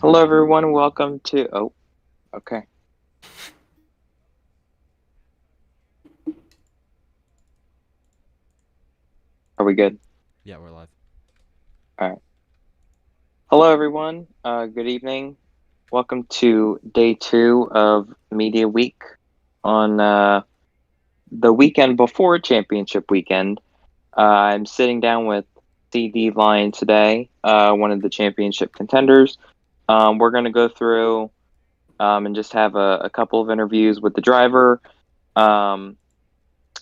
Hello, everyone. Welcome to. Oh, okay. Are we good? Yeah, we're live. All right. Hello, everyone. Good evening. Welcome to day two of Media Week on the weekend before Championship weekend. I'm sitting down with CD Lion today, one of the championship contenders. We're going to go through and just have a couple of interviews with the driver. Um,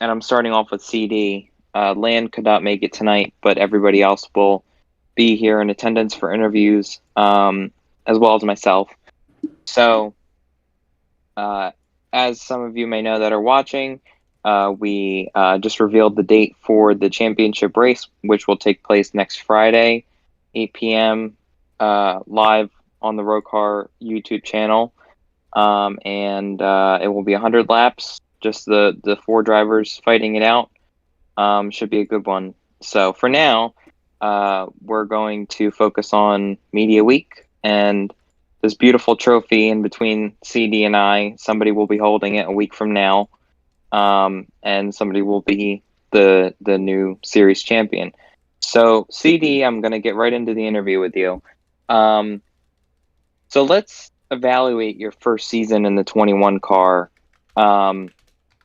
and I'm starting off with CD. Land could not make it tonight, but everybody else will be here in attendance for interviews, as well as myself. So, uh, as some of you may know that are watching, we just revealed the date for the championship race, which will take place next Friday, 8 p.m., live on the ROCAR YouTube channel. And it will be 100 laps, just the four drivers fighting it out. Should be a good one. So for now, we're going to focus on Media Week and this beautiful trophy in between CD and I. Somebody will be holding it a week from now, and somebody will be the new series champion. So CD, I'm gonna get right into the interview with you. Um, so let's evaluate your first season in the 21 car. Um,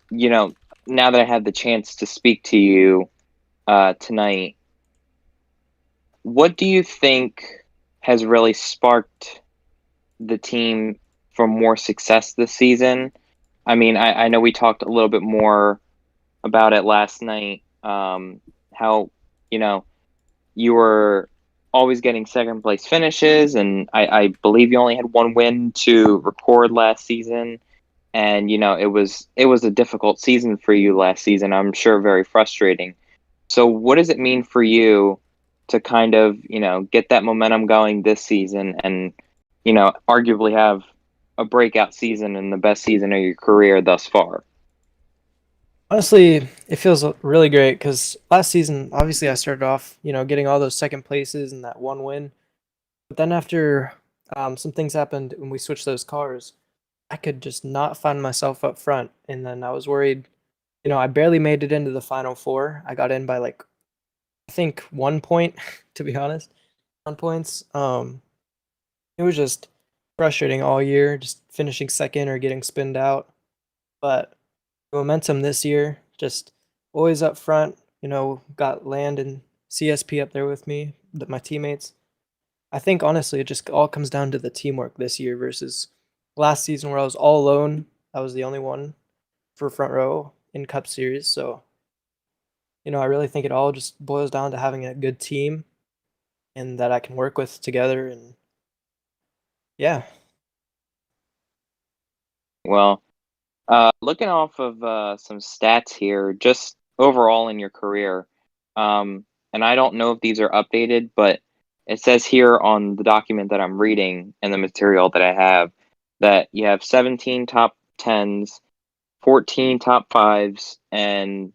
you know, now that I had the chance to speak to you tonight, what do you think has really sparked the team for more success this season? I mean, I know we talked a little bit more about it last night. How, you know, you were always getting second place finishes, and I believe you only had one win to record last season. And it was a difficult season for you last season. I'm sure very frustrating. So what does it mean for you to kind of, get that momentum going this season and, arguably have a breakout season and the best season of your career thus far? Honestly, it feels really great because last season, obviously, I started off, getting all those second places and that one win. But then after some things happened when we switched those cars, I could just not find myself up front. And then I was worried, I barely made it into the final four. I got in by like, I think 1 point, to be honest, on points. It was just frustrating all year, just finishing second or getting spinned out. But momentum this year, just always up front. Got Land and CSP up there with me, my teammates. I think honestly, it just all comes down to the teamwork this year versus last season where I was all alone. I was the only one for front row in Cup Series. So, I really think it all just boils down to having a good team and that I can work with together. And yeah, Well, looking off of some stats here, just overall in your career, and I don't know if these are updated, but it says here on the document that I'm reading and the material that I have that you have 17 top tens, 14 top fives, and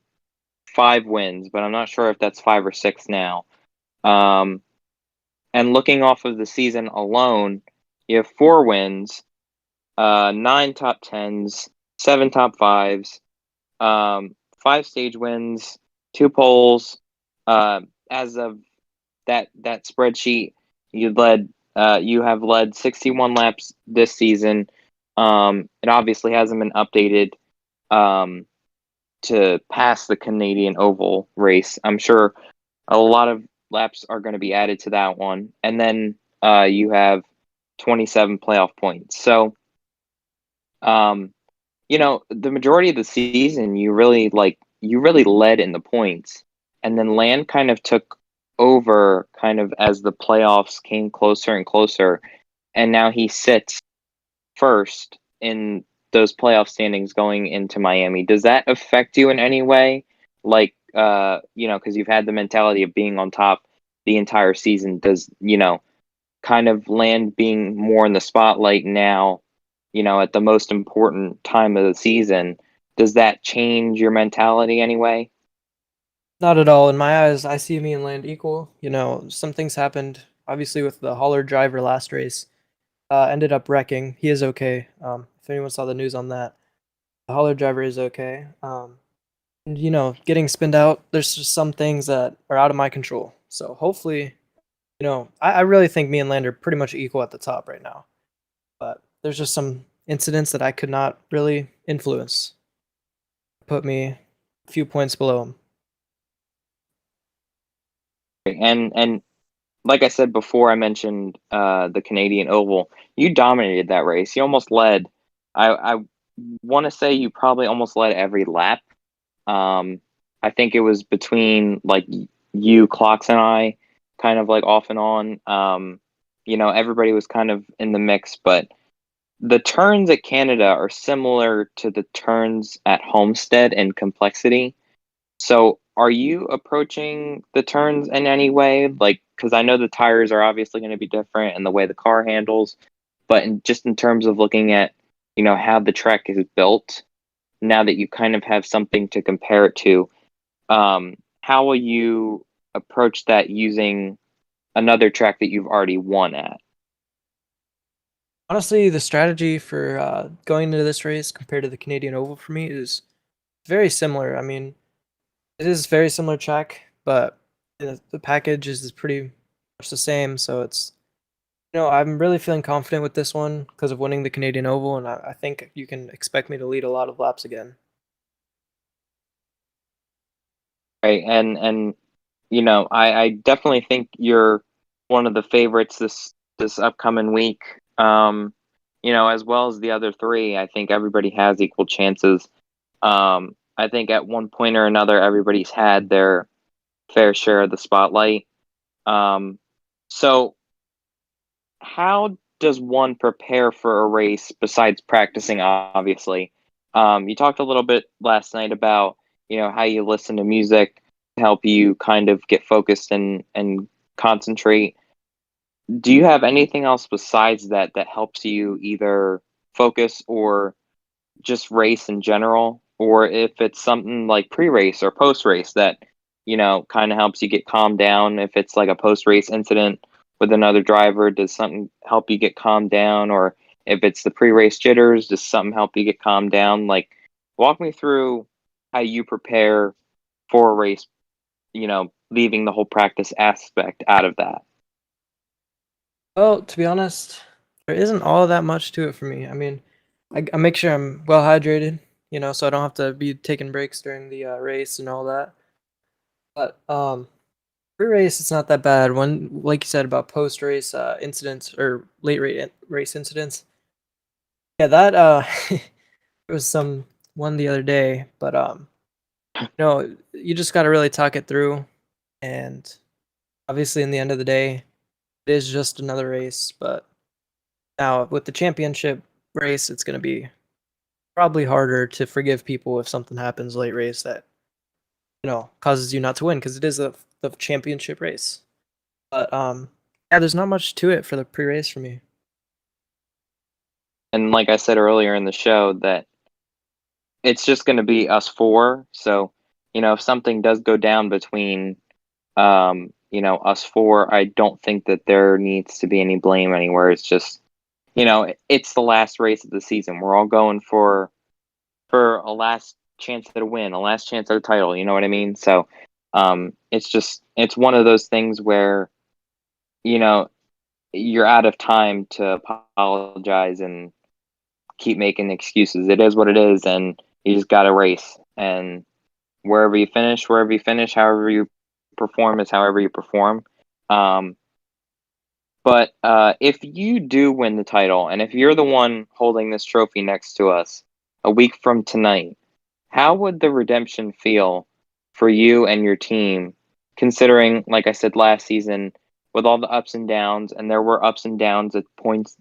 five wins, but I'm not sure if that's five or six now. Um, and looking off of the season alone, you have four wins, nine top tens, seven top fives, five stage wins, two poles. As of that spreadsheet, you have led 61 laps this season. It obviously hasn't been updated um, to pass the Canadian Oval race. I'm sure a lot of laps are going to be added to that one, and then you have 27 playoff points. So, um, the majority of the season, you really led in the points, and then Land kind of took over, kind of as the playoffs came closer and closer, and now he sits first in those playoff standings going into Miami. Does that affect you in any way? Like, because you've had the mentality of being on top the entire season. Does, kind of Land being more in the spotlight now, at the most important time of the season, does that change your mentality anyway? not at all. In my eyes, I see me and Land equal. Some things happened, obviously, with the hauler driver last race. ended up wrecking. He is okay. If anyone saw the news on that, the hauler driver is okay. And getting spinned out, there's just some things that are out of my control. So hopefully, I really think me and Land are pretty much equal at the top right now. But there's just some incidents that I could not really influence. Put me a few points below him. And like I said before, I mentioned the Canadian Oval. You dominated that race. You almost led. I want to say you probably almost led every lap. I think it was between like you, Clocks, and I, kind of like off and on. Everybody was kind of in the mix, but the turns at Canada are similar to the turns at Homestead in complexity. So, are you approaching the turns in any way? Like, because I know the tires are obviously going to be different and the way the car handles, but just in terms of looking at, how the track is built, now that you kind of have something to compare it to, how will you approach that using another track that you've already won at? Honestly, the strategy for going into this race compared to the Canadian Oval for me is very similar. I mean, it is very similar track, but the package is pretty much the same. So I'm really feeling confident with this one because of winning the Canadian Oval, and I think you can expect me to lead a lot of laps again. Right, and I definitely think you're one of the favorites this upcoming week. As well as the other three, I think everybody has equal chances. I think at one point or another, everybody's had their fair share of the spotlight. So how does one prepare for a race besides practicing, obviously? You talked a little bit last night about, how you listen to music to help you kind of get focused and concentrate. Do you have anything else besides that helps you either focus or just race in general? Or if it's something like pre-race or post-race that, kind of helps you get calmed down. If it's like a post-race incident with another driver, does something help you get calmed down? Or if it's the pre-race jitters, does something help you get calmed down? Like, walk me through how you prepare for a race, leaving the whole practice aspect out of that. Well, to be honest, there isn't all that much to it for me. I mean, I make sure I'm well hydrated, so I don't have to be taking breaks during the race and all that. But pre-race, it's not that bad. When, like you said about post-race incidents or race incidents, yeah, that there was some one the other day, but you just got to really talk it through, and obviously, in the end of the day, it is just another race. But now with the championship race, it's going to be probably harder to forgive people if something happens late race that causes you not to win because it is the championship race. But yeah, there's not much to it for the pre-race for me. And like I said earlier in the show, that it's just going to be us four. So, if something does go down between, us four, I don't think that there needs to be any blame anywhere. It's just, it's the last race of the season. We're all going for a last chance at a win, a last chance at a title. You know what I mean? So, it's one of those things where, you know, you're out of time to apologize and keep making excuses. It is what it is, and you just got to race. And wherever you finish, however you perform is however you perform. Um, but if you do win the title, and if you're the one holding this trophy next to us a week from tonight, how would the redemption feel for you and your team, considering, like I said last season, with all the ups and downs, and there were ups and downs at points.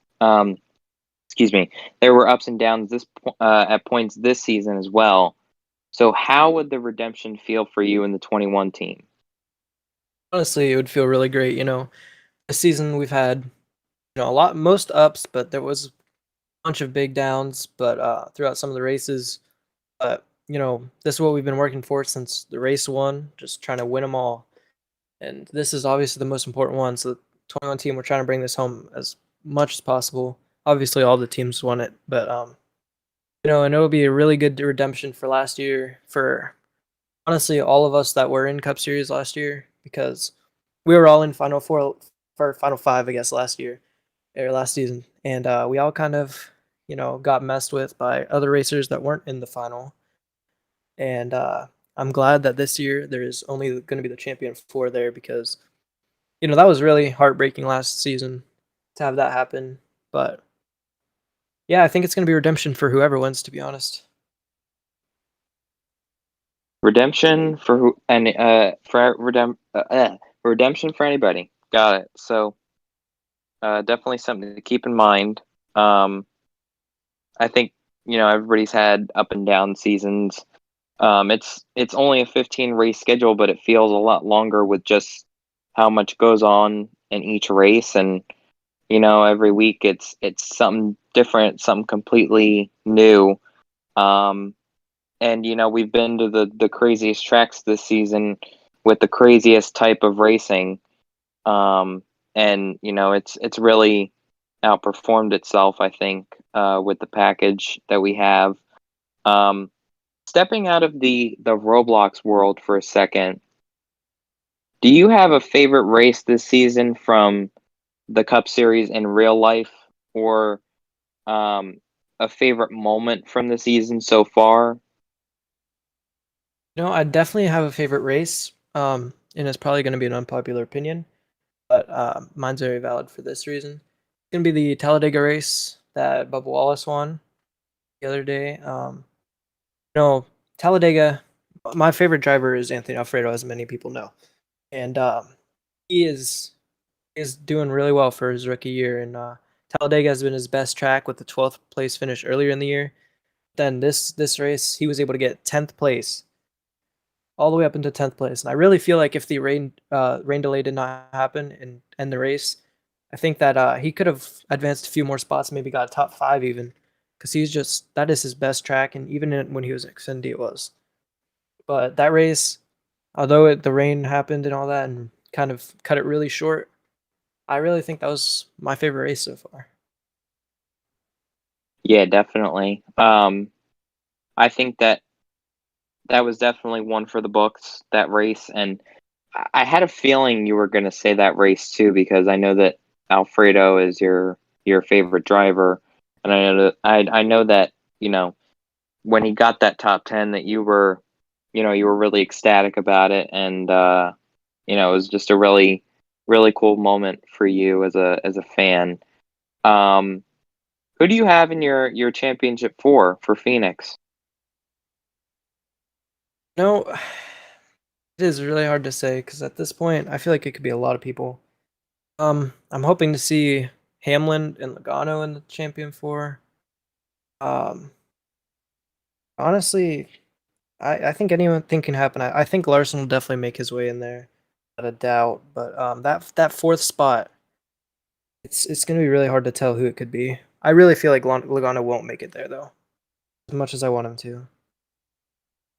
Excuse me, there were ups and downs at points this season as well. So how would the redemption feel for you and the 21 team? Honestly, it would feel really great. This season we've had a lot, most ups, but there was a bunch of big downs. But throughout some of the races, but this is what we've been working for since the race one, just trying to win them all. And this is obviously the most important one. So the 21 team, we're trying to bring this home as much as possible. Obviously, all the teams won it, but and it'll be a really good redemption for last year for honestly all of us that were in Cup Series last year because we were all in Final Four for Final Five, I guess, last year or last season, and we all kind of got messed with by other racers that weren't in the final. And I'm glad that this year there is only going to be the champion four there because that was really heartbreaking last season to have that happen. But yeah, I think it's going to be redemption for whoever wins, to be honest. Redemption for who and redemption for anybody. Got it. So definitely something to keep in mind. Um, I think everybody's had up and down seasons. It's only a 15 race schedule, but it feels a lot longer with just how much goes on in each race, and every week it's something different, something completely new. Um, and we've been to the craziest tracks this season with the craziest type of racing. And it's really outperformed itself, I think, with the package that we have. Um, Stepping out of the Roblox world for a second, do you have a favorite race this season from the Cup Series in real life, or um, a favorite moment from the season so far? I definitely have a favorite race, and it's probably going to be an unpopular opinion, but mine's very valid for this reason. It's going to be the Talladega race that Bubba Wallace won the other day. Talladega, my favorite driver is Anthony Alfredo, as many people know, and he is doing really well for his rookie year. And Talladega has been his best track with the 12th place finish earlier in the year. Then this race, he was able to get 10th place all the way up into 10th place. And I really feel like if the rain delay did not happen and end the race, I think that he could have advanced a few more spots, maybe got a top five even, because that is his best track, and even when he was at Xfinity, it was. But that race, although the rain happened and all that, and kind of cut it really short, I really think that was my favorite race so far. Yeah, definitely. I think that was definitely one for the books, that race, and I had a feeling you were going to say that race too, because I know that Alfredo is your favorite driver, and I know that when he got that top 10 that you were really ecstatic about it, and it was just a really cool moment for you as a fan. Um, who do you have in your championship for Phoenix? No, it is really hard to say because at this point, I feel like it could be a lot of people. I'm hoping to see Hamlin and Logano in the Champion Four. Um, honestly, I think anything can happen. I think Larson will definitely make his way in there, without a doubt. But that fourth spot, it's gonna be really hard to tell who it could be. I really feel like Logano won't make it there though, as much as I want him to.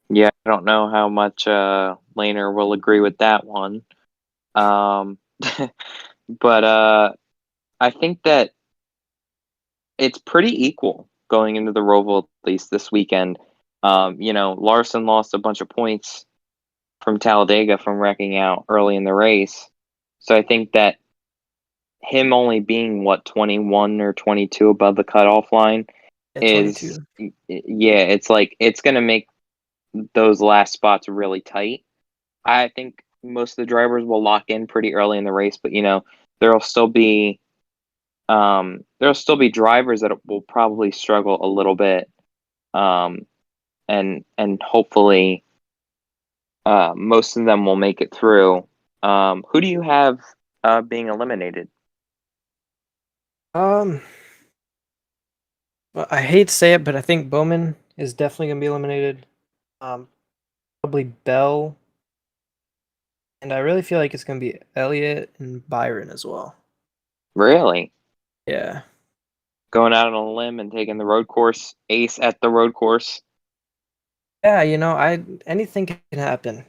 Yeah, I don't know how much Laner will agree with that one. Um, but I think that it's pretty equal going into the Roval, at least this weekend. Larson lost a bunch of points from Talladega from wrecking out early in the race. So I think that him only being 21 or 22 above the cutoff line At is, 22. yeah, it's like it's going to make those last spots really tight. I think most of the drivers will lock in pretty early in the race, but there'll still be there'll still be drivers that will probably struggle a little bit, um, and hopefully most of them will make it through. Who do you have being eliminated? Um, well, I hate to say it, but I think Bowman is definitely gonna be eliminated. Um, probably Bell, and I really feel like it's gonna be Elliott and Byron as well. Really? Yeah. Going out on a limb and taking the road course ace at the road course? Yeah, I anything can happen.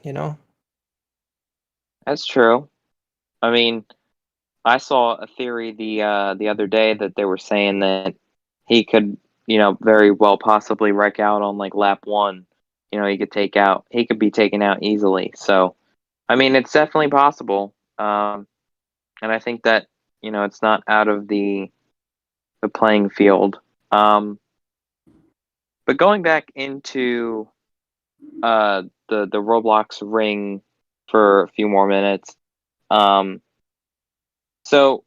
That's true. I mean, I saw a theory the other day that they were saying that he could, very well possibly wreck out on like lap one. He could be taken out easily. So, I mean, it's definitely possible. And I think that, it's not out of the playing field. Um, but going back into the Roblox ring for a few more minutes. Um, so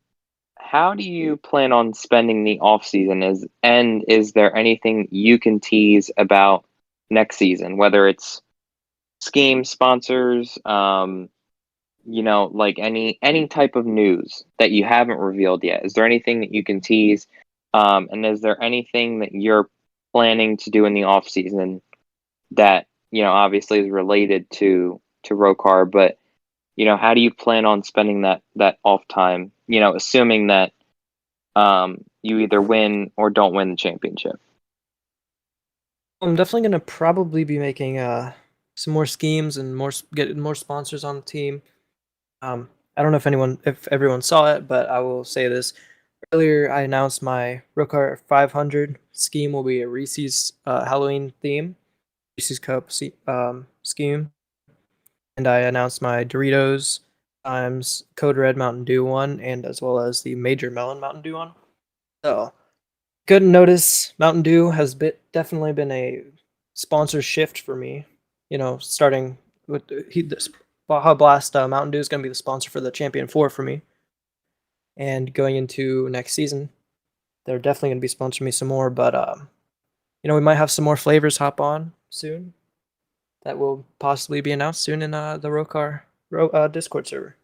how do you plan on spending the off season? Is there anything you can tease about next season, whether it's scheme sponsors, like any type of news that you haven't revealed yet? Is there anything that you can tease? And is there anything that you're planning to do in the off season that, obviously is related to ROCAR, but how do you plan on spending that off time? Assuming that you either win or don't win the championship. I'm definitely gonna probably be making some more schemes and getting more sponsors on the team. I don't know if everyone saw it, but I will say this. Earlier, I announced my ROCAR 500 scheme will be a Reese's Halloween theme, Reese's scheme, and I announced my Doritos times Code Red Mountain Dew one, and as well as the Major Melon Mountain Dew one. So, good notice. Mountain Dew has definitely been a sponsor shift for me. Starting with this Baja Blast, Mountain Dew is going to be the sponsor for the Champion 4 for me. And going into next season, they're definitely going to be sponsoring me some more. But we might have some more flavors hop on soon that will possibly be announced soon in the ROCAR Discord server.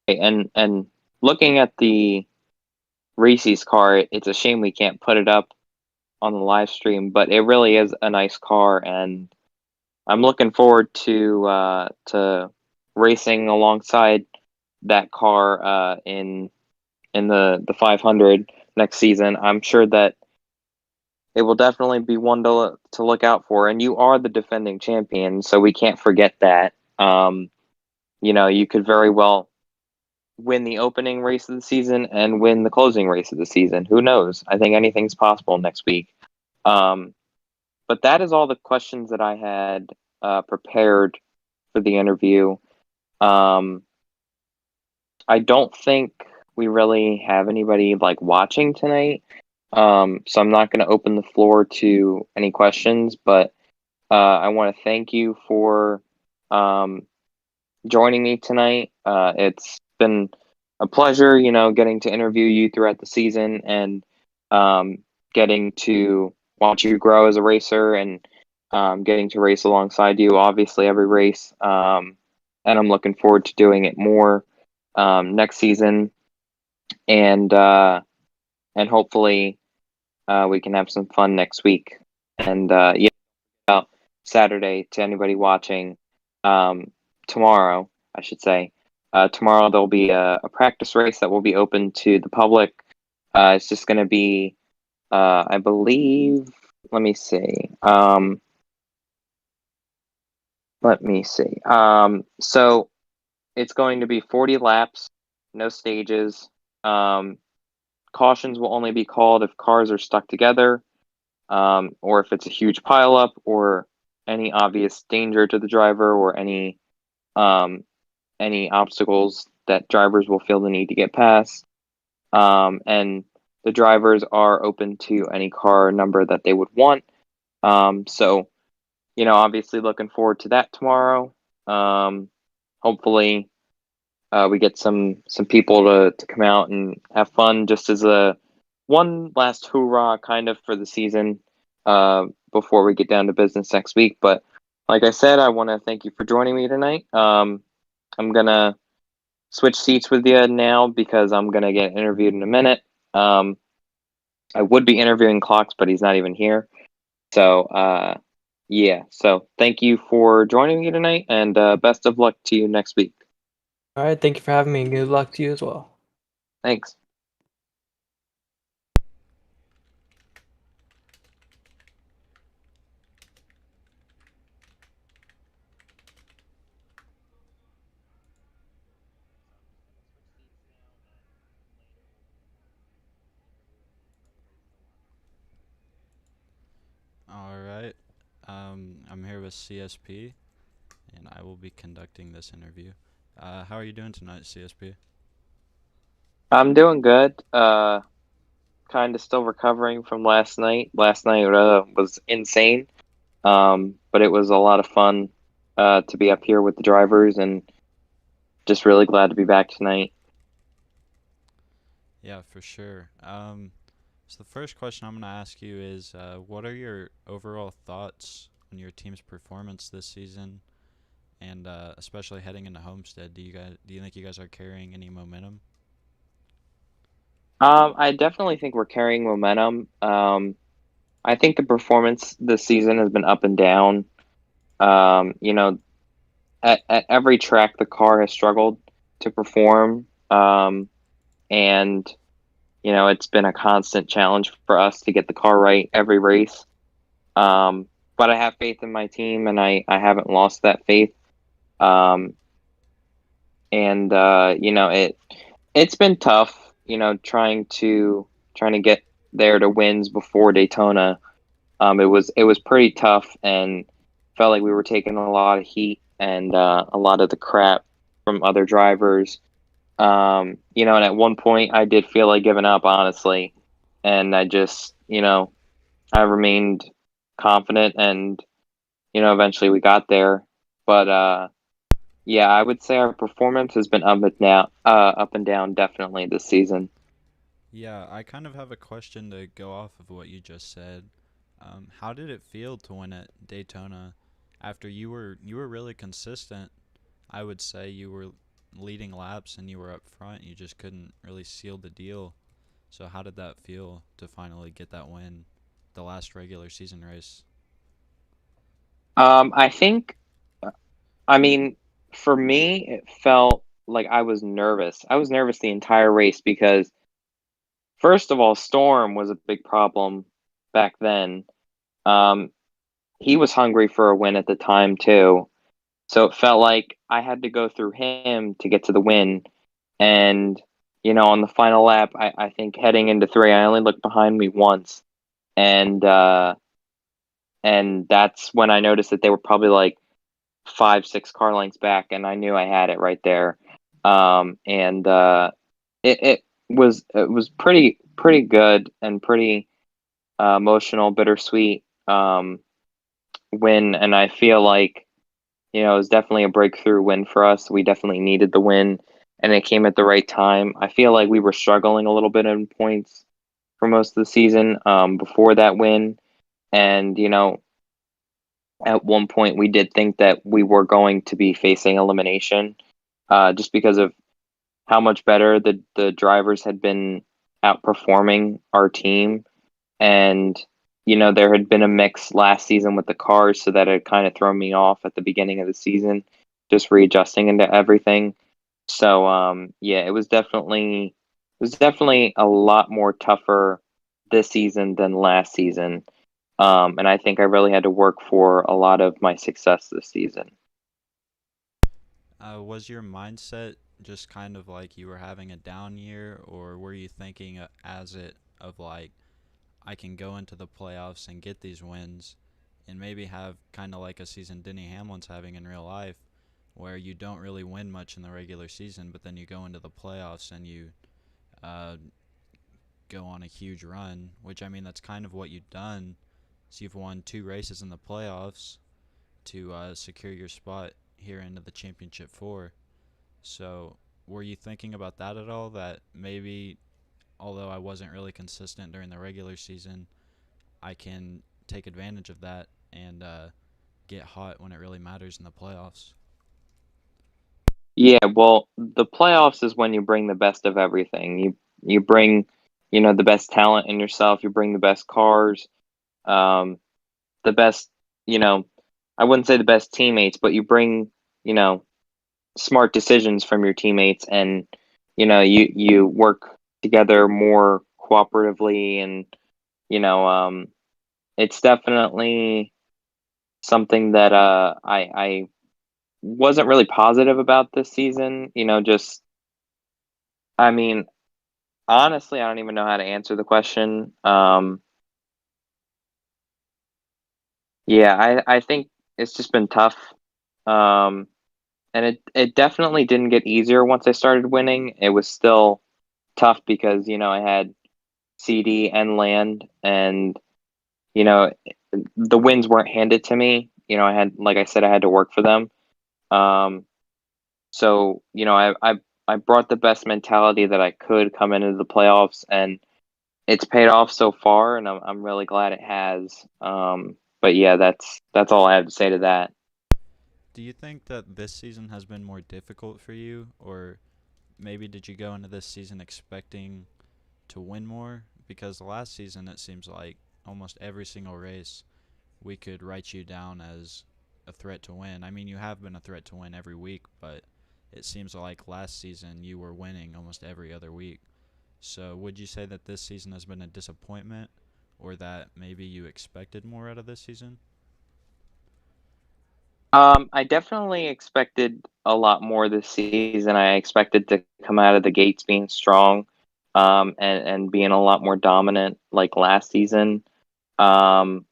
And looking at the Reese's car, it's a shame we can't put it up on the live stream, but it really is a nice car, and I'm looking forward to racing alongside that car in the 500 next season. I'm sure that it will definitely be one to look out for, and you are the defending champion, so we can't forget that. You could very well win the opening race of the season and win the closing race of the season. Who knows? I think anything's possible next week. Um, but that is all the questions that I had prepared for the interview. Um, I don't think we really have anybody like watching tonight. So I'm not going to open the floor to any questions, but I want to thank you for um, joining me tonight. It's been a pleasure, getting to interview you throughout the season and um, getting to watch you grow as a racer and getting to race alongside you, obviously, every race. And I'm looking forward to doing it more next season. And hopefully we can have some fun next week. And yeah, about Saturday to anybody watching. Tomorrow, I should say. Tomorrow there'll be a practice race that will be open to the public. It's just going to be, I believe. Let me see. Let me see. So it's going to be 40 laps, no stages. Cautions will only be called if cars are stuck together, or if it's a huge pileup, or any obvious danger to the driver, or um, any obstacles that drivers will feel the need to get past. And the drivers are open to any car number that they would want. So, obviously looking forward to that tomorrow. Hopefully, we get some people to come out and have fun, just as a one last hoorah kind of for the season before we get down to business next week. But like I said, I want to thank you for joining me tonight. I'm gonna switch seats with you now because I'm gonna get interviewed in a minute. I would be interviewing Clocks, but he's not even here. So yeah. So thank you for joining me tonight, and best of luck to you next week. All right, thank you for having me, and good luck to you as well. Thanks. with CSP, and I will be conducting this interview. How are you doing tonight, CSP? I'm doing good. Kind of still recovering from last night. Last night was insane. But it was a lot of fun to be up here with the drivers and just really glad to be back tonight. Yeah, for sure. So the first question I'm going to ask you is, what are your overall thoughts on your team's performance this season, and especially heading into Homestead? Do you think you guys are carrying any momentum? I definitely think we're carrying momentum. I think the performance this season has been up and down. You know, at every track, the car has struggled to perform. And it's been a constant challenge for us to get the car right every race. But I have faith in my team, and I haven't lost that faith. Um, and it's been tough, trying to get there to wins before Daytona. It was pretty tough, and felt like we were taking a lot of heat and a lot of the crap from other drivers. And at one point I did feel like giving up, honestly, and I remained confident, and eventually we got there. But yeah, I would say our performance has been up and down definitely this season. Yeah, I kind of have a question to go off of what you just said. How did it feel to win at Daytona after you were really consistent? I would say you were leading laps and you were up front. You just couldn't really seal the deal. So how did that feel to finally get that win, the last regular season race? I think, I mean, for me, it felt like I was nervous. I was nervous the entire race because, first of all, Storm was a big problem back then. Um, he was hungry for a win at the time too. So it felt like I had to go through him to get to the win. And, on the final lap, I think heading into three, I only looked behind me once. And and that's when I noticed that they were probably like 5, 6 car lengths back, and I knew I had it right there. And it was pretty good and pretty emotional, bittersweet win, and I feel like it was definitely a breakthrough win for us. We definitely needed the win, and it came at the right time. I feel like we were struggling a little bit in points for most of the season before that win, and at one point we did think that we were going to be facing elimination, just because of how much better the drivers had been outperforming our team. And there had been a mix last season with the cars, so that had kind of thrown me off at the beginning of the season, just readjusting into everything. So yeah, it was definitely a lot more tougher this season than last season. And I think I really had to work for a lot of my success this season. Was your mindset just kind of like you were having a down year, or were you thinking as it of like I can go into the playoffs and get these wins, and maybe have kind of like a season Denny Hamlin's having in real life, where you don't really win much in the regular season, but then you go into the playoffs and you uh, go on a huge run, which I mean that's kind of what you've done. So you've won 2 races in the playoffs to secure your spot here into the championship four. So were you thinking about that at all? That maybe, although I wasn't really consistent during the regular season, I can take advantage of that and get hot when it really matters in the playoffs. Yeah, well, the playoffs is when you bring the best of everything. You bring, the best talent in yourself. You bring the best cars, um, the best, you know, I wouldn't say the best teammates, but you bring, you know, smart decisions from your teammates, and you work together more cooperatively, and you know, it's definitely something that I wasn't really positive about this season. Just, I mean, honestly, I don't even know how to answer the question. Yeah, I think it's just been tough. Um, and it definitely didn't get easier once I started winning. It was still tough because, I had CD and land, and, you know, the wins weren't handed to me. I had, like I said, I had to work for them. Um, so, I brought the best mentality that I could come into the playoffs, and it's paid off so far, and I'm really glad it has. But yeah, that's all I have to say to that. Do you think that this season has been more difficult for you, or maybe did you go into this season expecting to win more? Because last season it seems like almost every single race we could write you down as a threat to win. I mean, you have been a threat to win every week, but it seems like last season you were winning almost every other week. So, would you say that this season has been a disappointment, or that maybe you expected more out of this season? I definitely expected a lot more this season. I expected to come out of the gates being strong, and being a lot more dominant like last season. Um,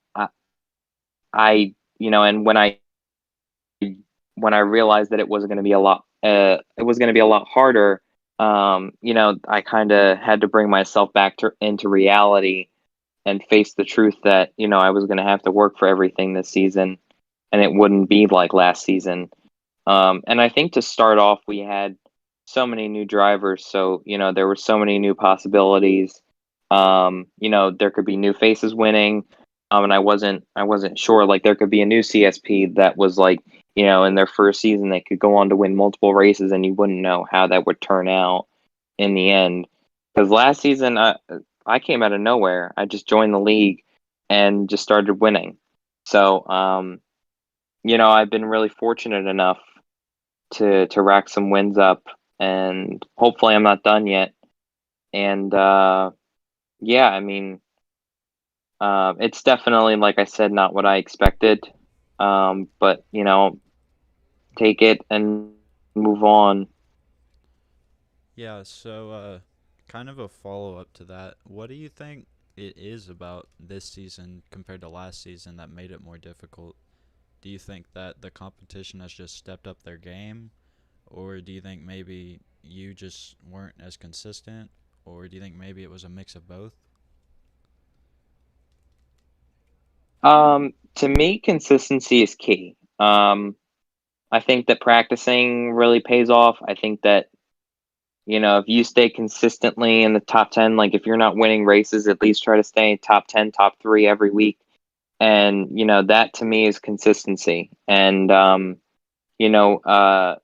I, and when I realized that it was going to be it was going to be a lot harder. I kind of had to bring myself back into reality and face the truth that I was going to have to work for everything this season, and it wouldn't be like last season. And I think to start off, we had so many new drivers, so there were so many new possibilities. There could be new faces winning, and I wasn't sure. Like there could be a new CSP that was like, in their first season, they could go on to win multiple races, and you wouldn't know how that would turn out in the end. Because last season, I came out of nowhere. I just joined the league and just started winning. So, I've been really fortunate enough to rack some wins up, and hopefully I'm not done yet. And yeah, I mean, it's definitely, like I said, not what I expected. But take it and move on. Yeah, so kind of a follow up to that. What do you think it is about this season compared to last season that made it more difficult? Do you think that the competition has just stepped up their game? Or do you think maybe you just weren't as consistent? Or do you think maybe it was a mix of both? To me, consistency is key. I think that practicing really pays off. I think that if you stay consistently in the top 10, like if you're not winning races, at least try to stay top 10, top three every week. And, that to me is consistency. And, you know, uh,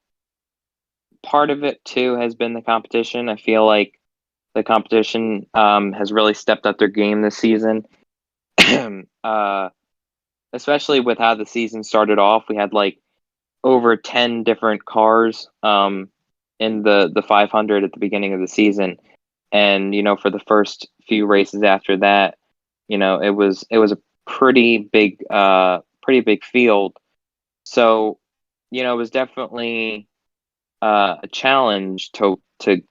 part of it too has been the competition. I feel like the competition has really stepped up their game this season. uh, Especially with how the season started off. We had like over 10 different cars in the 500 at the beginning of the season. And for the first few races after that, it was a pretty big field. So it was definitely a challenge to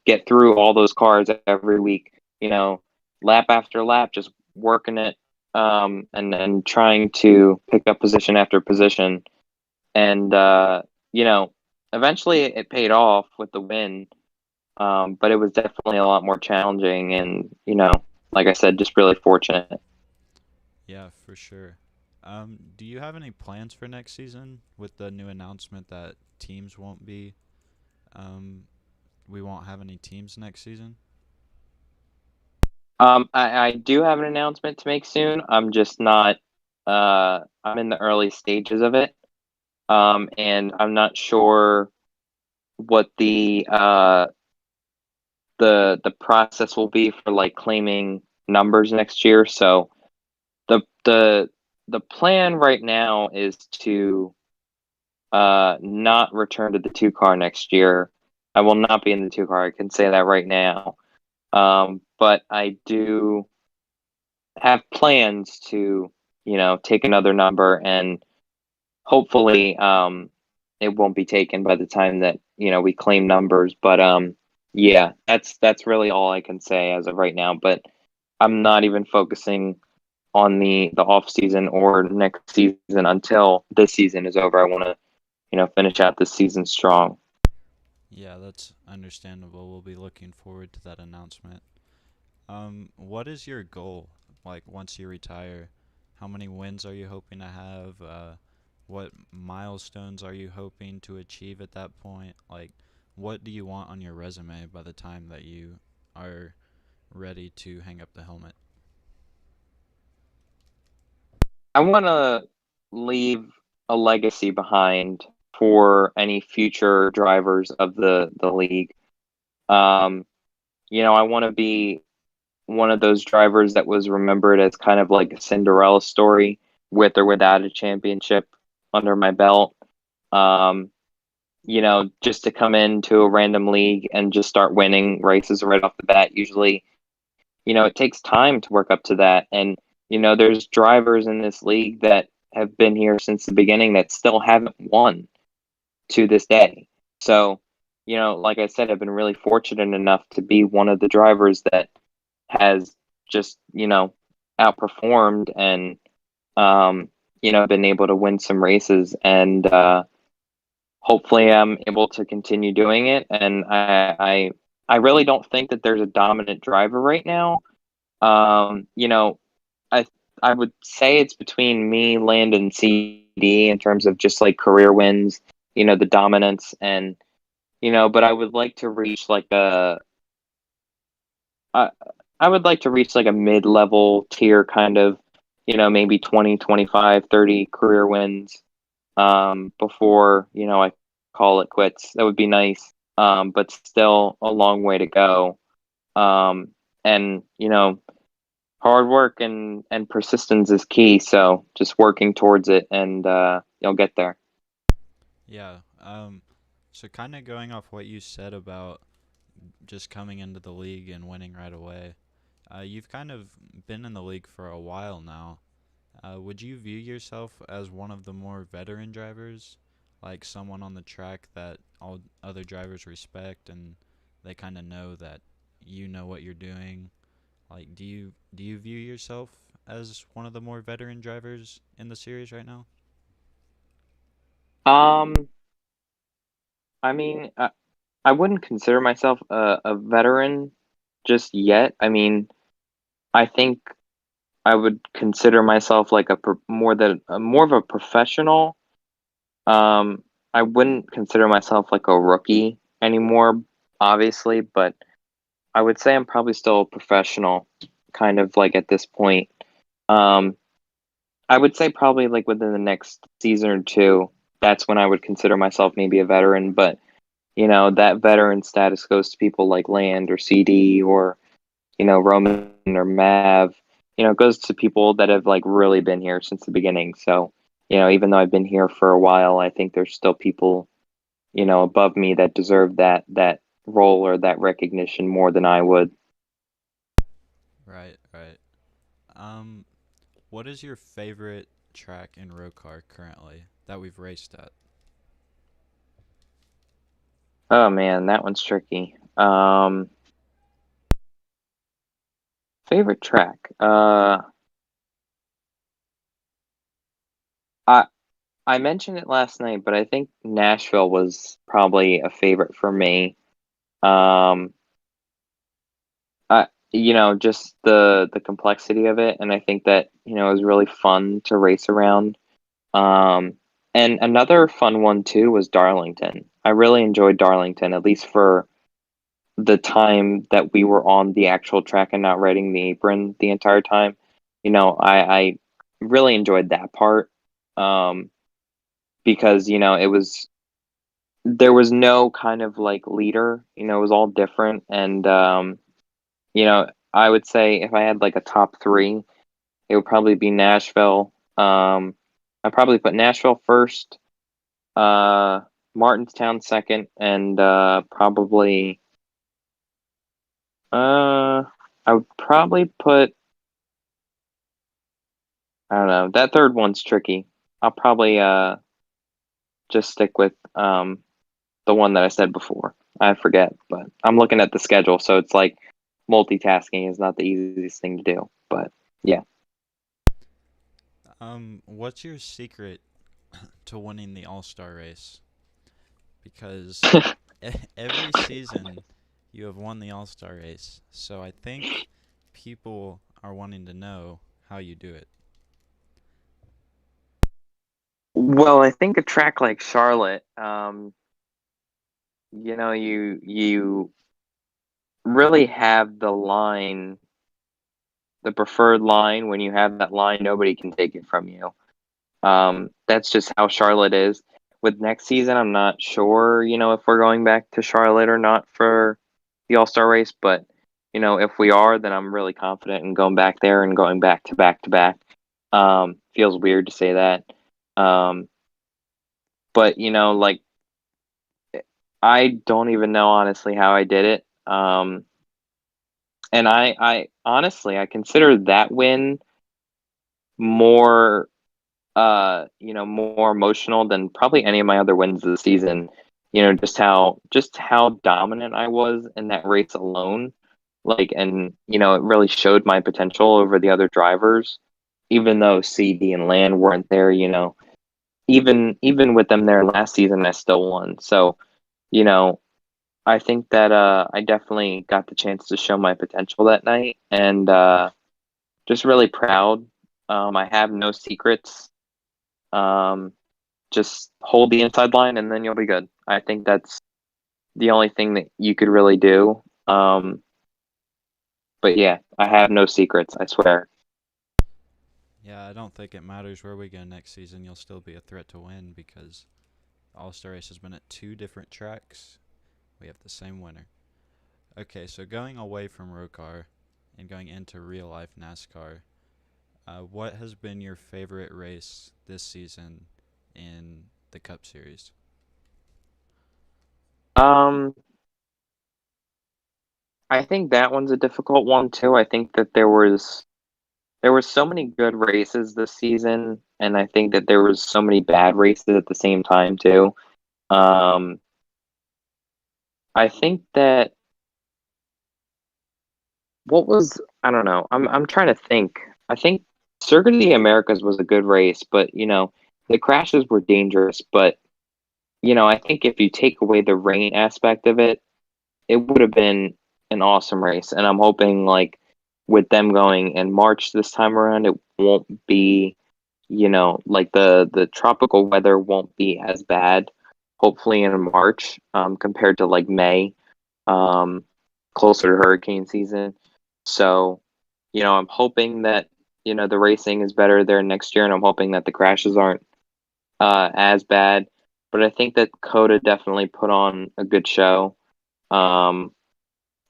get through all those cars every week. Lap after lap, just working it, and trying to pick up position after position. And you know eventually it paid off with the win. But it was definitely a lot more challenging, and like I said, just really fortunate. Yeah, for sure. Do you have any plans for next season with the new announcement that teams won't be, um, we won't have any teams next season? I do have an announcement to make soon. I'm just not. I'm in the early stages of it, and I'm not sure what the process will be for like claiming numbers next year. So the the the plan right now is to not return to the two car next year. I will not be in the two car. I can say that right now. But I do have plans to, take another number, and hopefully, it won't be taken by the time that we claim numbers. But yeah, that's really all I can say as of right now. But I'm not even focusing on the off season or next season until this season is over. I want to, finish out this season strong. Yeah, that's understandable. We'll be looking forward to that announcement. What is your goal? Like once you retire, how many wins are you hoping to have? What milestones are you hoping to achieve at that point? Like, what do you want on your resume by the time that you are ready to hang up the helmet? I want to leave a legacy behind for any future drivers of the league. Um, I want to be one of those drivers that was remembered as kind of like a Cinderella story with or without a championship under my belt. Um, just to come into a random league and just start winning races right off the bat. Usually, it takes time to work up to that. And, there's drivers in this league that have been here since the beginning that still haven't won to this day. So, like I said, I've been really fortunate enough to be one of the drivers that has just, outperformed and, been able to win some races. And hopefully I'm able to continue doing it. And I really don't think that there's a dominant driver right now. I I would say it's between me, Landon, CD in terms of just like career wins, the dominance and but I would like to reach like I I would like to reach like a mid-level tier kind of, maybe 20, 25, 30 career wins before, I call it quits. That would be nice. But still a long way to go. And hard work and persistence is key. So just working towards it, and you'll get there. Yeah. So kind of going off what you said about just coming into the league and winning right away. You've kind of been in the league for a while now. Would you view yourself as one of the more veteran drivers, like someone on the track that all other drivers respect and they kind of know that you know what you're doing? Like, do you view yourself as one of the more veteran drivers in the series right now? Um, I mean, I wouldn't consider myself a veteran just yet. I mean, I think I would consider myself like more of a professional. I wouldn't consider myself like a rookie anymore, obviously, but I would say I'm probably still a professional, kind of like at this point. Um, I would say probably like within the next season or two, that's when I would consider myself maybe a veteran. But that veteran status goes to people like Land or CD or Roman or Mav. It goes to people that have like really been here since the beginning. So even though I've been here for a while, I think there's still people above me that deserve that role or that recognition more than I would. Right, right. Um, what is your favorite track in ROCAR currently that we've raced at? Oh man, that one's tricky. Favorite track. I I mentioned it last night, but I think Nashville was probably a favorite for me. Um, just the complexity of it, and I think that it was really fun to race around. Um, and another fun one too was Darlington. I really enjoyed Darlington, at least for the time that we were on the actual track and not riding the apron the entire time. I really enjoyed that part. Um, because it was there was no kind of like leader. It was all different, and I would say if I had like a top three, it would probably be Nashville. I'd probably put Nashville first, uh, Martinstown second, and probably I would probably put I don't know, that third one's tricky. I'll probably just stick with the one that I said before. I forget, but I'm looking at the schedule, so it's like multitasking is not the easiest thing to do. But yeah. What's your secret to winning the All Star race? Because every season you have won the All Star race, so I think people are wanting to know how you do it. Well, I think a track like Charlotte, you really have the preferred line. When you have that line, nobody can take it from you. That's just how Charlotte is. With next season, I'm not sure, if we're going back to Charlotte or not for the All Star race, but if we are, then I'm really confident in going back there and going back to back to back. Feels weird to say that. Um, but like I don't even know honestly how I did it. And I honestly I consider that win more more emotional than probably any of my other wins this season. Just how dominant I was in that race alone. Like, and it really showed my potential over the other drivers, even though CD and Land weren't there. Even with them there last season, I still won. So, you know, I think that I definitely got the chance to show my potential that night, and just really proud. I have no secrets. Um, just hold the inside line, and then you'll be good. I think that's the only thing that you could really do. But yeah, I have no secrets. I swear. Yeah, I don't think it matters where we go next season. You'll still be a threat to win because the All Star race has been at two different tracks. We have the same winner. Okay, so going away from ROCAR and going into real life NASCAR, what has been your favorite race this season in the Cup Series? Um, I think that one's a difficult one too. I think that there were so many good races this season, and I think that there was so many bad races at the same time too. Um, I think that what was I don't know. I'm trying to think. I think Circuit of the Americas was a good race, but the crashes were dangerous. But I think if you take away the rain aspect of it, it would have been an awesome race. And I'm hoping like with them going in March this time around, it won't be like the tropical weather won't be as bad. Hopefully in March, compared to like May, um, closer to hurricane season. So, I'm hoping that the racing is better there next year, and I'm hoping that the crashes aren't as bad. But I think that Coda definitely put on a good show, um,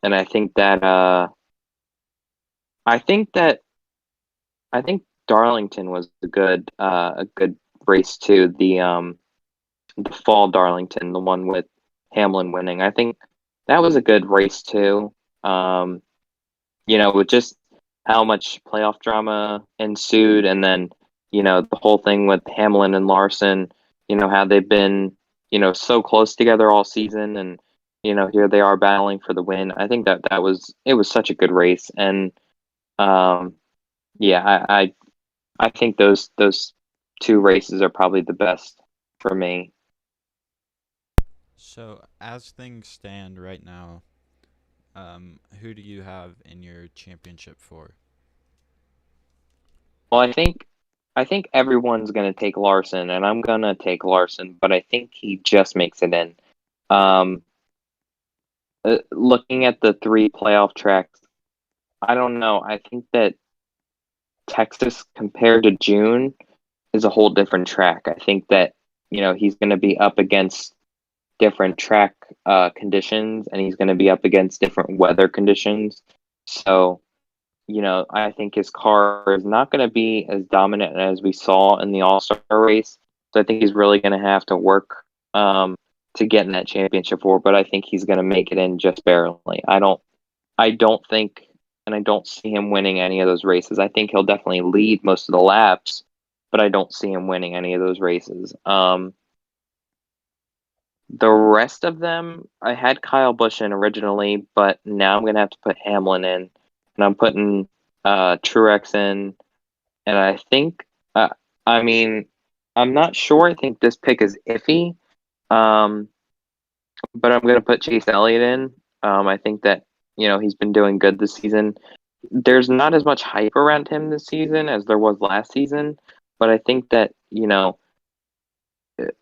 and I think that I think Darlington was a good race too. The fall Darlington, the one with Hamlin winning. I think that was a good race too. Um, with just how much playoff drama ensued, and then the whole thing with Hamlin and Larson. How they've been so close together all season, and here they are battling for the win. I think that was such a good race, and um, yeah, I think those two races are probably the best for me. So, as things stand right now, who do you have in your championship for? Well, I think everyone's gonna take Larson, and I'm gonna take Larson, but I think he just makes it in. Um, Looking at the three playoff tracks, I don't know. I think that Texas compared to June is a whole different track. I think that he's going to be up against different track conditions, and he's going to be up against different weather conditions. So I think his car is not going to be as dominant as we saw in the All Star race. So I think he's really going to have to work to get in that championship war. But I think he's going to make it in just barely. I don't think, and I don't see him winning any of those races. I think he'll definitely lead most of the laps, but I don't see him winning any of those races. The rest of them, I had Kyle Busch in originally, but now I'm gonna have to put Hamlin in, and I'm putting Truex in, and I think I mean, I'm not sure. I think this pick is iffy. Um, but I'm gonna put Chase Elliott in. I think that he's been doing good this season. There's not as much hype around him this season as there was last season, but I think that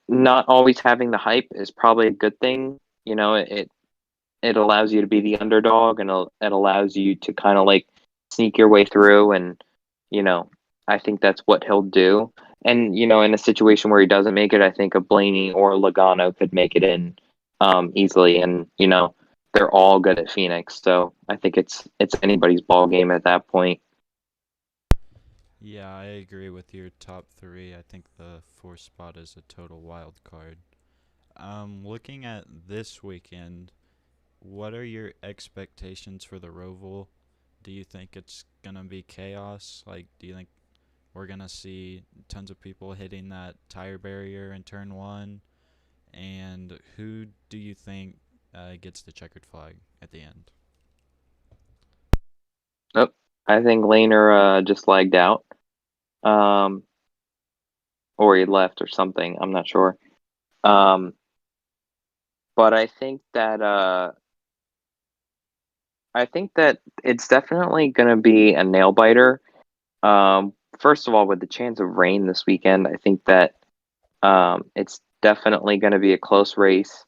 not always having the hype is probably a good thing. It allows you to be the underdog, and it allows you to kind of like sneak your way through. And you know, I think that's what he'll do. And in a situation where he doesn't make it, I think a Blaney or Logano could make it in easily. And they're all good at Phoenix, so I think it's anybody's ball game at that point. Yeah, I agree with your top three. I think the fourth spot is a total wild card. Looking at this weekend, what are your expectations for the Roval? Do you think it's gonna be chaos? Like, do you think we're gonna see tons of people hitting that tire barrier in turn one? And who do you think gets the checkered flag at the end? Nope. I think Lehner just lagged out, um, or he left or something. I'm not sure. Um, but I think that it's definitely going to be a nail biter. First of all, with the chance of rain this weekend, I think that it's definitely going to be a close race.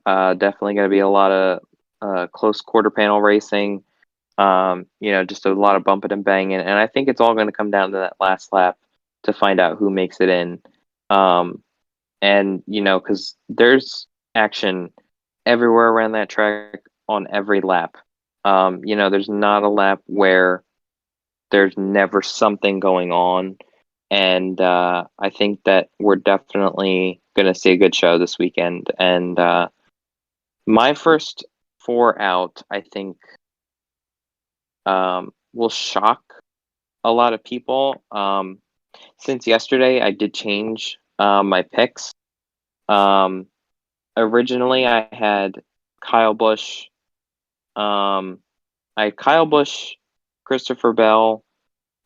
Definitely going to be a lot of close quarter panel racing. Just a lot of bumping and banging, and I think it's all going to come down to that last lap to find out who makes it in. Um, and because there's action everywhere around that track on every lap. There's not a lap where there's never something going on, and I think that we're definitely going to see a good show this weekend. And my first four out, I think, will shock a lot of people. Since yesterday, I did change my picks. Um, Originally, I had Kyle Busch. I had Kyle Busch, Christopher Bell,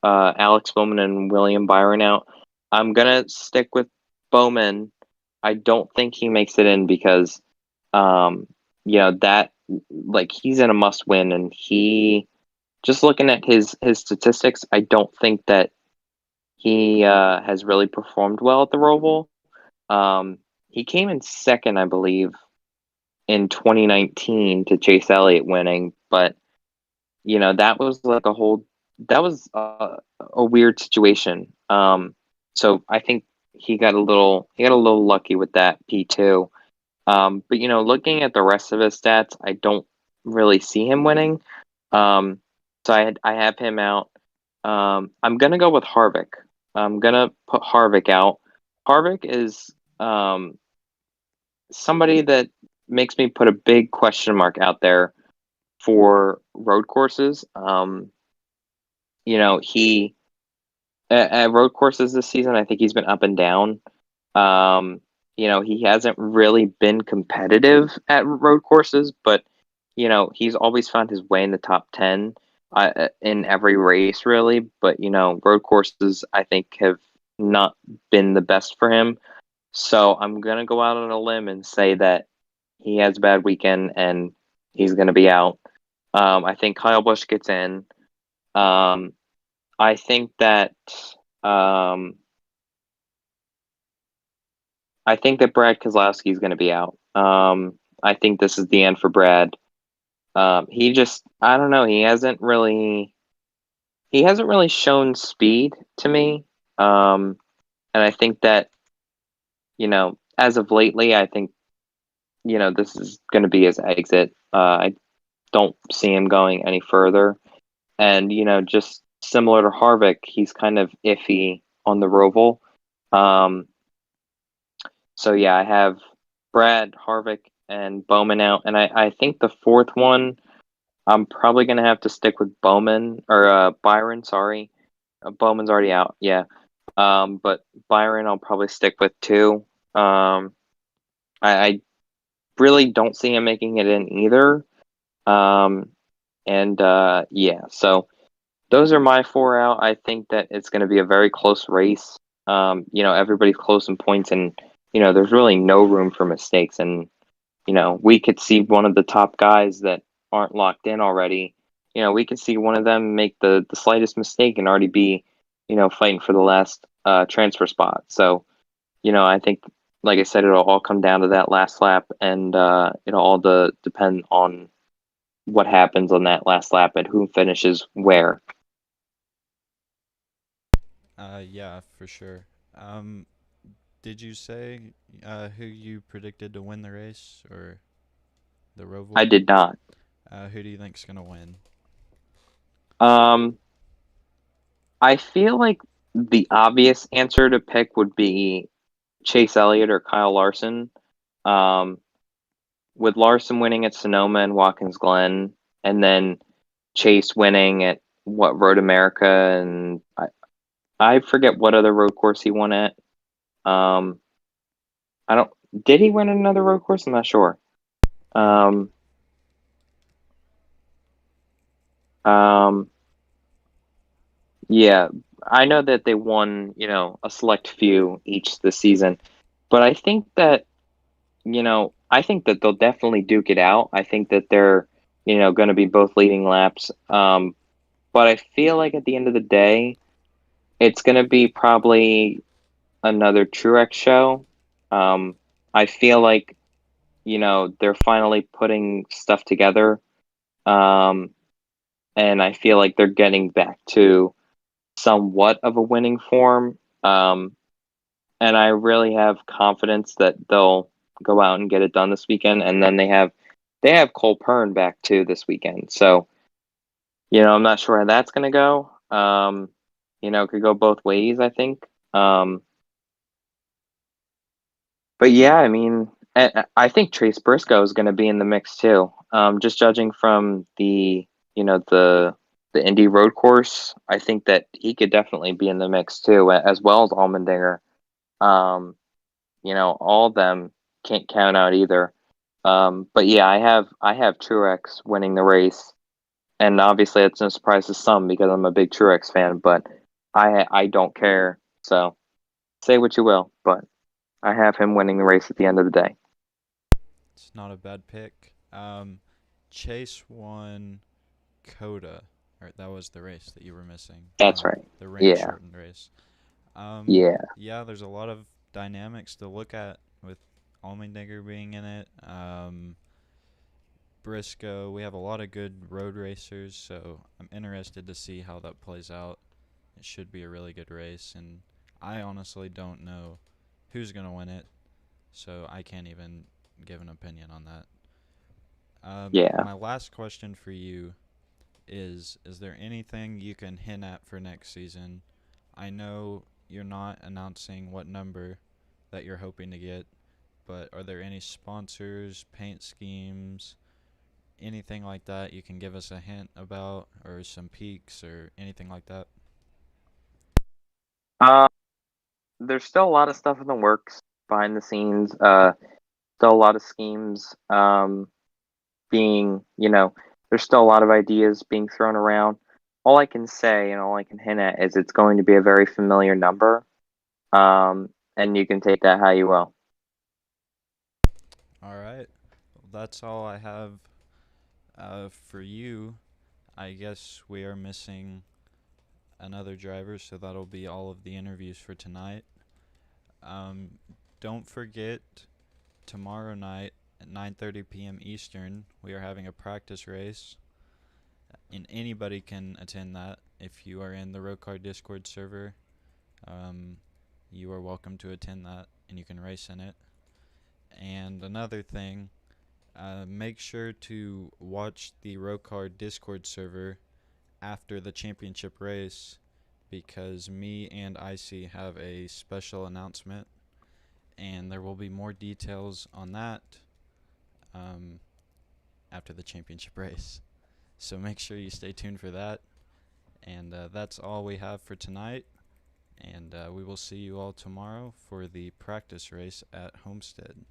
Alex Bowman, and William Byron out. I'm gonna stick with Bowman. I don't think he makes it in because, um, that like he's in a must win, and he just looking at his statistics, I don't think that he has really performed well at the Roval. Um, he came in second, I believe, in 2019 to Chase Elliott winning, but that was like that was a weird situation. So I think he got a little lucky with that P2. But looking at the rest of his stats, I don't really see him winning. So I have him out. I'm gonna go with Harvick. I'm gonna put Harvick out. Harvick is somebody that makes me put a big question mark out there for road courses. He at road courses this season, I think he's been up and down. He hasn't really been competitive at road courses, but he's always found his way in the top 10 in every race, really. But road courses, I think, have not been the best for him. So I'm gonna go out on a limb and say that he has a bad weekend and he's gonna be out. I think Kyle Busch gets in. Um, I think that um, Brad Keselowski is going to be out. I think this is the end for Brad. He just, I don't know. He hasn't really shown speed to me. And I think that as of lately, I think this is going to be his exit. I don't see him going any further. And just similar to Harvick, he's kind of iffy on the Roval. Um, so yeah, I have Brad, Harvick, and Bowman out, and I think the fourth one I'm probably gonna have to stick with Bowman or Byron. Sorry, Bowman's already out. Yeah, but Byron I'll probably stick with too. I really don't see him making it in either. Um, and yeah, so those are my four out. I think that it's going to be a very close race. Everybody's close in points, and there's really no room for mistakes. And we could see one of the top guys that aren't locked in already. We could see one of them make the slightest mistake and already be, fighting for the last transfer spot. So, I think, like I said, it'll all come down to that last lap, and it'll all depend on what happens on that last lap and who finishes where. Yeah, for sure. Um, did you say who you predicted to win the race or the I Roval? did not. Who do you think's gonna win? Um, I feel like the obvious answer to pick would be Chase Elliott or Kyle Larson. Um, with Larson winning at Sonoma and Watkins Glen, and then Chase winning at Road America, and I forget what other road course he won at. Um, I don't. Did he win another road course? I'm not sure. Uh, Um, um, yeah, I know that they won, a select few each this season, but I think that they'll definitely duke it out. I think that they're, going to be both leading laps. But I feel like at the end of the day, it's going to be probably another Truex show. Um, I feel like, they're finally putting stuff together. Um, and I feel like they're getting back to somewhat of a winning form. And I really have confidence that they'll go out and get it done this weekend. And then they have Cole Pern back too this weekend. So, I'm not sure how that's going to go. It could go both ways, I think. Um, but yeah, I mean, I think Trace Briscoe is going to be in the mix too. Just judging from the Indy road course, I think that he could definitely be in the mix too, as well as Allmendinger. Um, all of them can't count out either. But yeah, I have Truex winning the race, and obviously it's no surprise to some because I'm a big Truex fan. But I don't care. So say what you will, but I have him winning the race at the end of the day. it's not a bad pick. Chase won Coda, or that was the race that you were missing. That's right. The rain Yeah, shortened race. yeah. Yeah, there's a lot of dynamics to look at with Allmendinger being in it. Briscoe, we have a lot of good road racers, so I'm interested to see how that plays out. It should be a really good race, and I honestly don't know who's going to win it, so I can't even give an opinion on that. Yeah. My last question for you is there anything you can hint at for next season? I know you're not announcing what number that you're hoping to get, but are there any sponsors, paint schemes, anything like that you can give us a hint about, or some peaks or anything like that? Um, there's still a lot of stuff in the works behind the scenes. Still a lot of schemes. Being, there's still a lot of ideas being thrown around. All I can say and all I can hint at is it's going to be a very familiar number. And you can take that how you will. All right. Well, that's all I have for you. I guess we are missing another driver, so that'll be all of the interviews for tonight. Um, don't forget, tomorrow night at 9:30 p.m. Eastern, we are having a practice race, and anybody can attend that. If you are in the ROCAR Discord server, um, you are welcome to attend that, and you can race in it. And another thing, make sure to watch the ROCAR Discord server after the championship race because me and Icy have a special announcement, and there will be more details on that um, after the championship race. So make sure you stay tuned for that. And that's all we have for tonight. And we will see you all tomorrow for the practice race at Homestead.